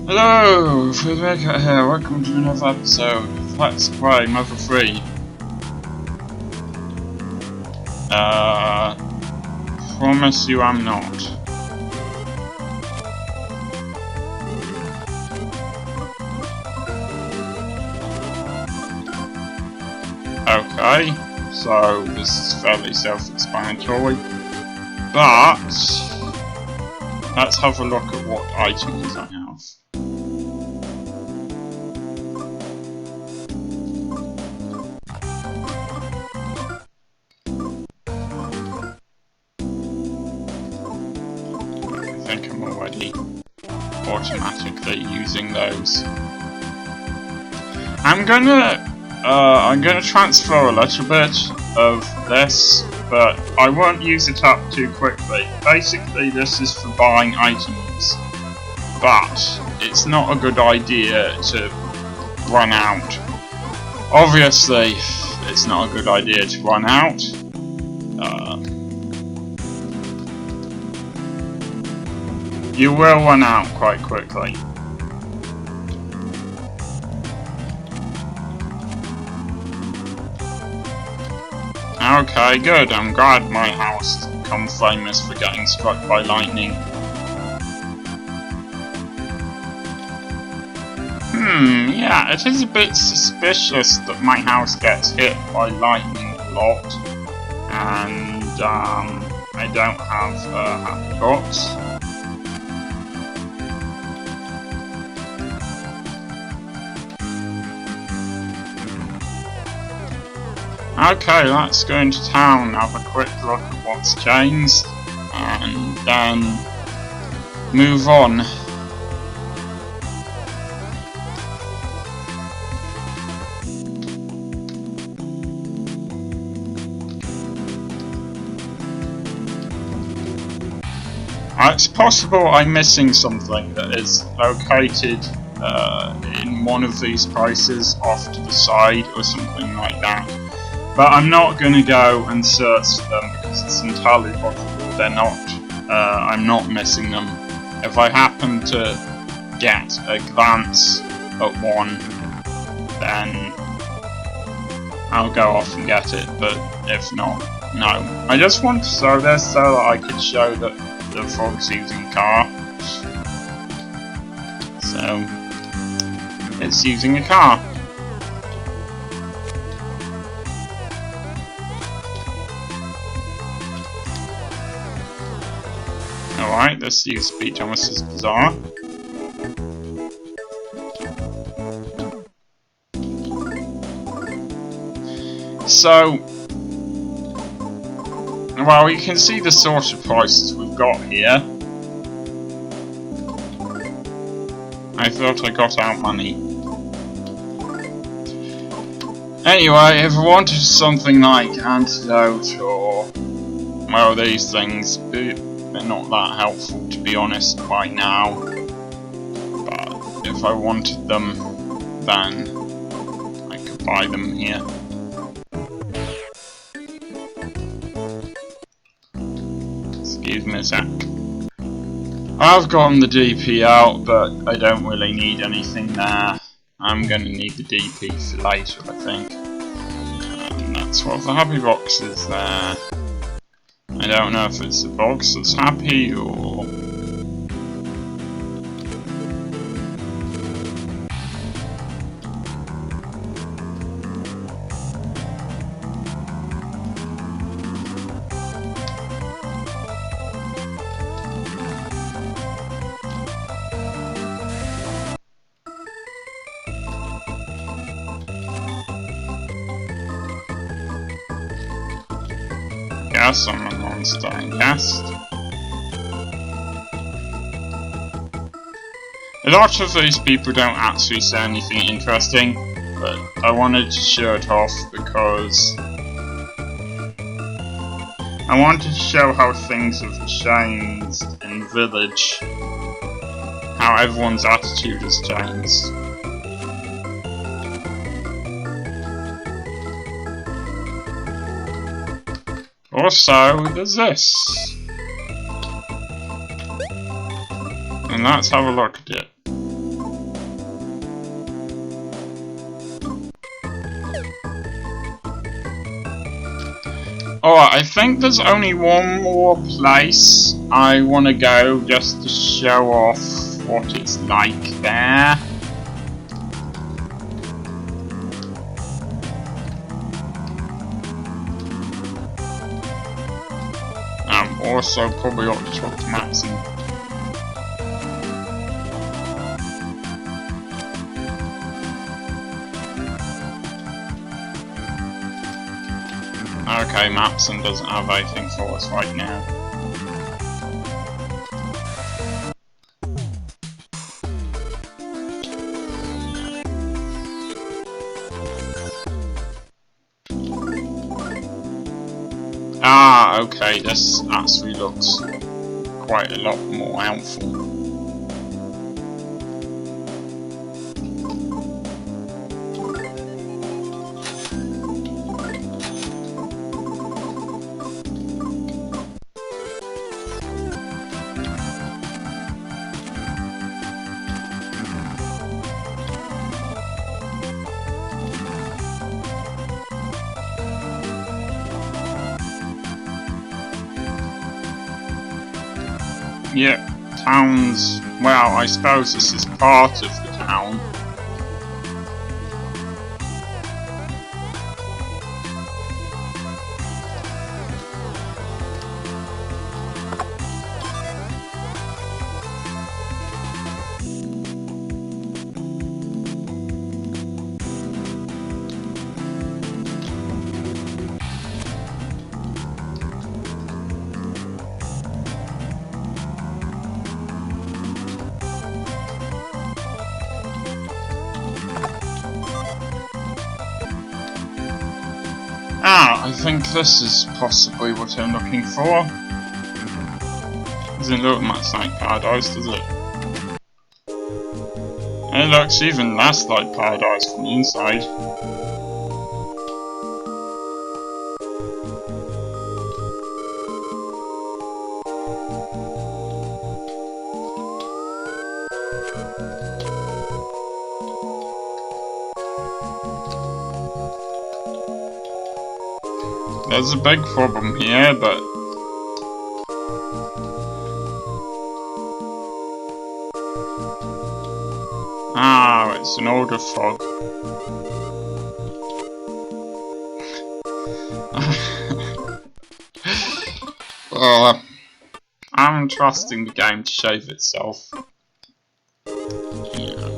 Hello, Frederica here, welcome to another episode of Let's Play Mother 3. Promise you I'm not. Okay, so this is fairly self-explanatory, but let's have a look at what items I have. I think I'm already automatically using those. I'm gonna transfer a little bit of this, but I won't use it up too quickly. Basically, this is for buying items, but it's not a good idea to run out. Obviously, it's not a good idea to run out. You will run out quite quickly. Okay, good. I'm glad my house has become famous for getting struck by lightning. Yeah, it is a bit suspicious that my house gets hit by lightning a lot. And, I don't have happy box. Okay, let's go into town, have a quick look at what's changed, and then move on. It's possible I'm missing something that is located in one of these places off to the side or something like that. But I'm not going to go and search them because it's entirely possible they're not. I'm not missing them. If I happen to get a glance at one, then I'll go off and get it. But if not, no. I just want to show this so that I could show that the frog's using a car. So, it's using a car. Alright, this used to be Thomas's Bazaar. So, well, you can see the sort of prices we've got here. I thought I got out money. Anyway, if I wanted something like antidote or, well, these things, they're not that helpful, to be honest, by now. But if I wanted them, then I could buy them here. Excuse me a sec. I've gotten the DP out, but I don't really need anything there. I'm going to need the DP for later, I think. And that's what the happy box is there. I don't know if it's the box that's happy or... Guess I'm a monster, I guess. A lot of these people don't actually say anything interesting, but I wanted to show it off because I wanted to show how things have changed in the village, how everyone's attitude has changed. Also, there's this. And let's have a look at it. Alright, I think there's only one more place I want to go just to show off what it's like there. Also probably ought to talk to Matson. Okay, Matson doesn't have anything for us right now. Ah, okay, this actually looks quite a lot more helpful. Yeah, towns, well, I suppose this is part of the town. Ah, I think this is possibly what I'm looking for. Doesn't look much like Paradise, does it? It looks even less like Paradise from the inside. There's a big problem here, but ah, it's an older frog. I'm trusting the game to shave itself. Yeah.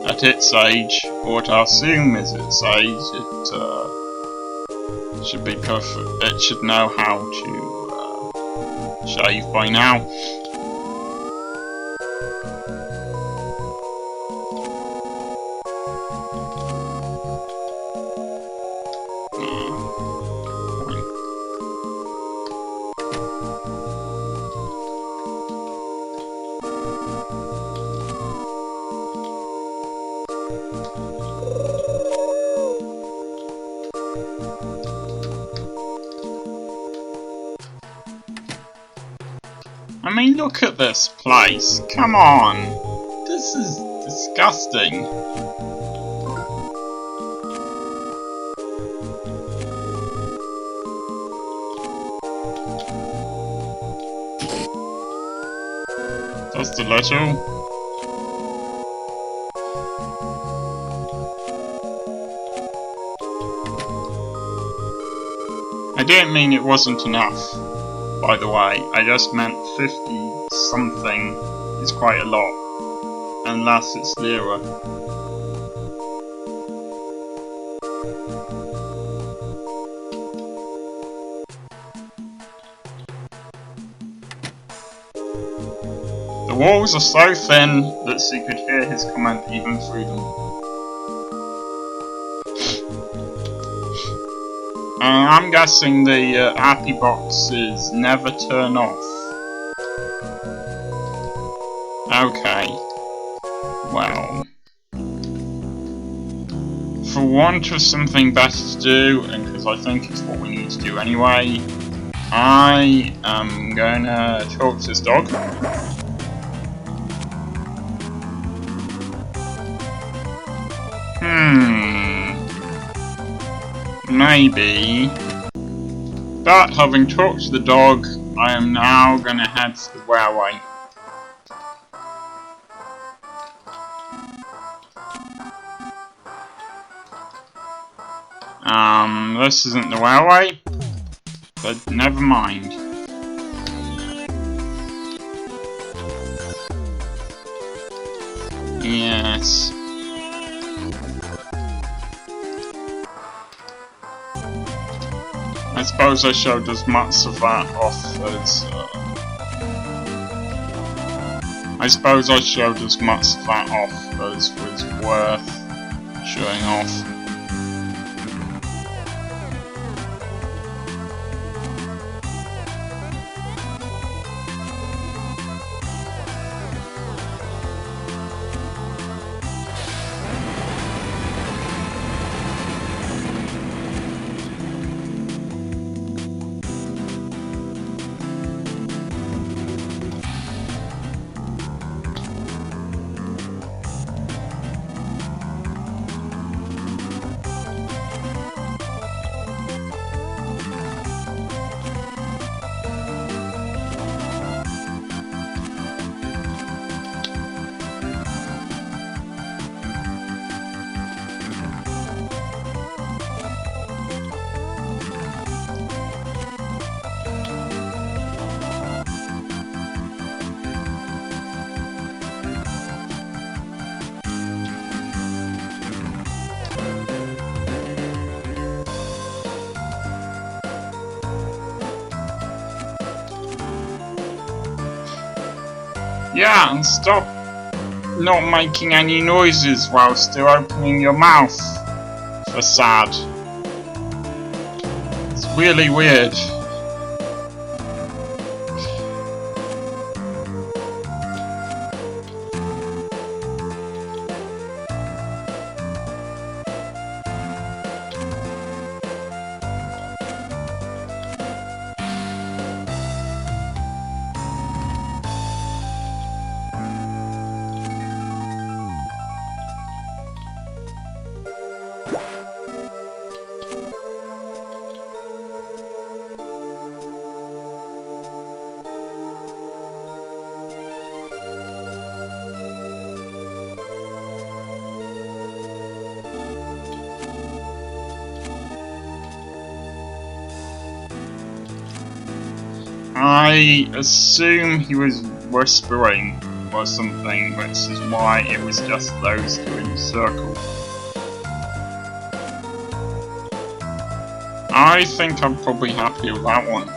At its age, or what I assume is its age, it should be perfect. It should know how to shave by now. I mean, look at this place. Come on. This is disgusting. Just a little. I didn't mean it wasn't enough. By the way, I just meant 50 something is quite a lot, unless it's lira. The walls are so thin that she could hear his comment even through them. I'm guessing the happy boxes never turn off. Okay. Well. For want of something better to do, and because I think it's what we need to do anyway, I am gonna talk to this dog. Maybe But having talked to the dog, I am now gonna head to the railway. This isn't the railway, but never mind. Yes. I suppose I showed as much of that off as was worth showing off. Yeah, and stop not making any noises while still opening your mouth, Facade. It's really weird. I assume he was whispering or something, which is why it was just those two in a circle. I think I'm probably happy with that one.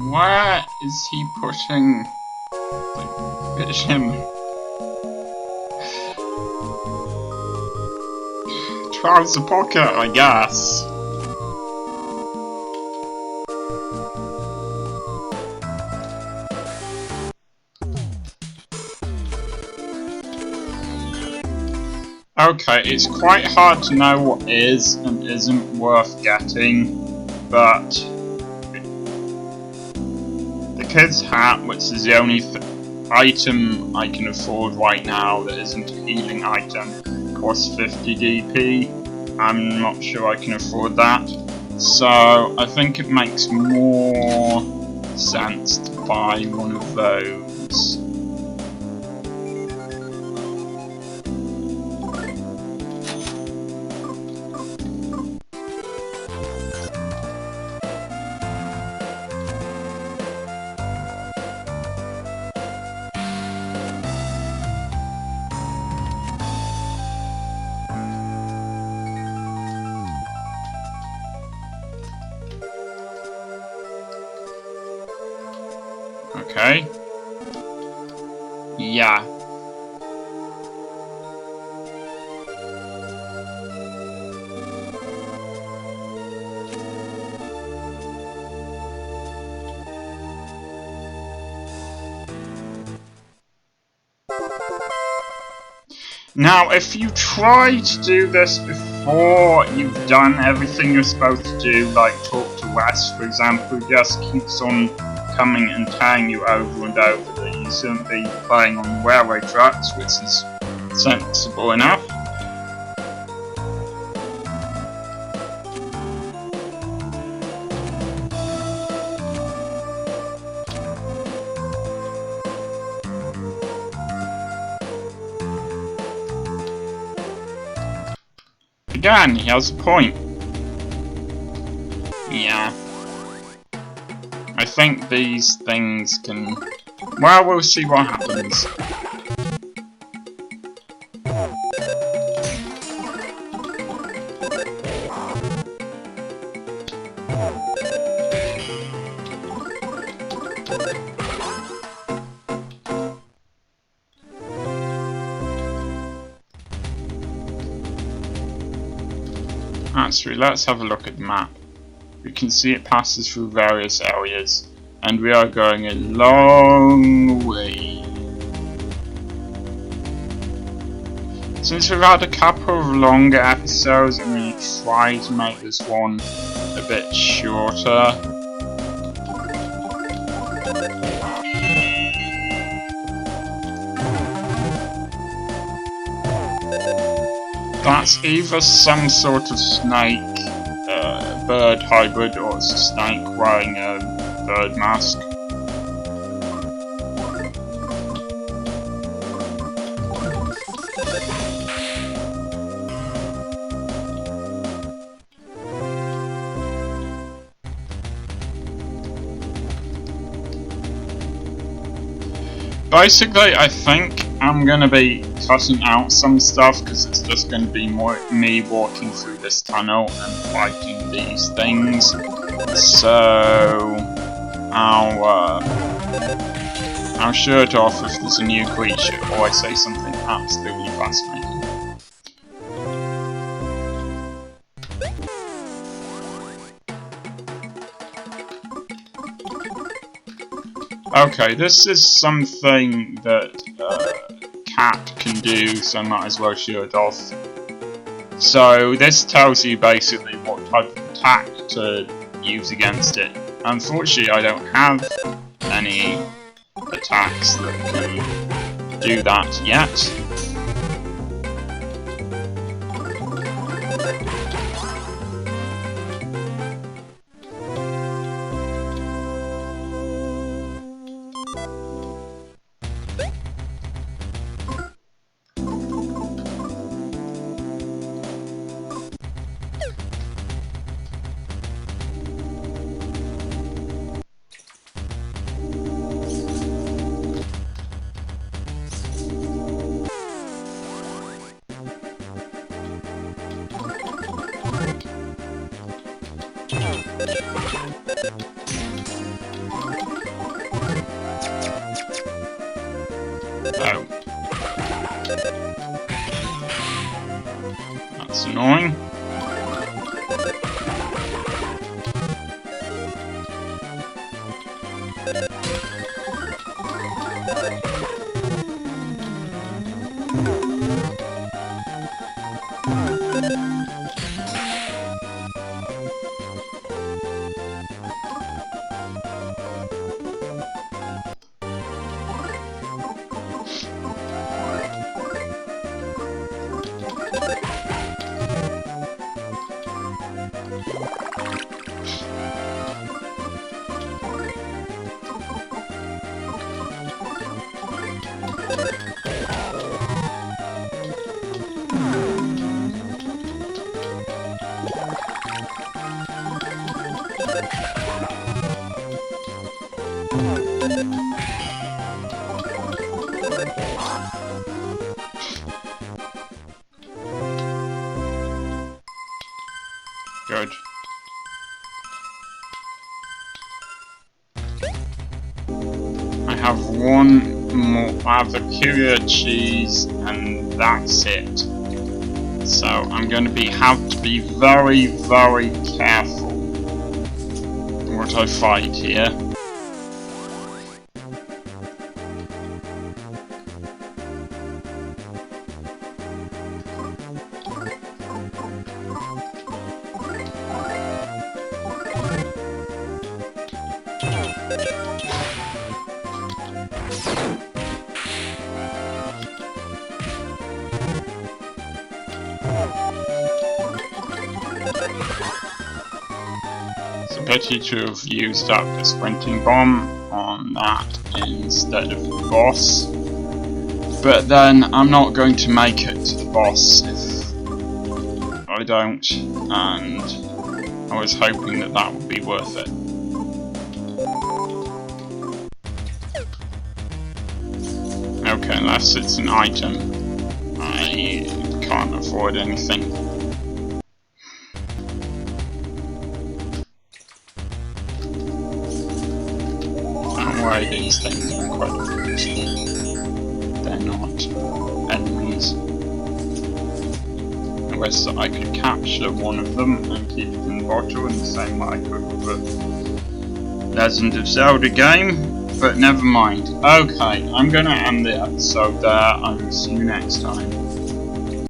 Where is he putting the vision? Trouser pocket, I guess. Okay, it's quite hard to know what is and isn't worth getting, but the kid's hat, which is the only item I can afford right now that isn't a healing item, costs 50 DP. I'm not sure I can afford that, so I think it makes more sense to buy one of those. Okay. Yeah. Now, if you try to do this before you've done everything you're supposed to do, like talk to Wes, for example, who just keeps on coming and telling you over and over that you shouldn't be playing on railway tracks, which is sensible enough. Again, he has a point. Yeah. I think these things can... Well, we'll see what happens. Actually, let's have a look at the map. We can see it passes through various areas, and we are going a long way. Since we've had a couple of longer episodes, I'm going to try to make this one a bit shorter. That's either some sort of snake, bird hybrid, or it's a snake wearing a bird mask. Basically, I think I'm gonna be cutting out some stuff because it's just gonna be more me walking through this tunnel and fighting these things. So I'll show it off if there's a new creature or I say something absolutely fascinating. Okay, this is something that Cat can do, so I might as well show it off. So this tells you basically what type of attack to use against it. Unfortunately, I don't have any attacks that can do that yet. Oh. That's annoying. Good. I have one more. I have a Curia cheese, and that's it. So I'm going to have to be very, very careful what I fight here. It's a pity to have used up the sprinting bomb on that instead of the boss, but then I'm not going to make it to the boss if I don't, and I was hoping that that would be worth it. Okay, unless it's an item, I can't afford anything. Don't worry, these things are incredibly useful. They're not enemies. I wish that I could capture one of them and keep it in the bottle in the same way I could with the Legend of Zelda game, but never mind. Okay, I'm gonna end the episode there. I will see you next time.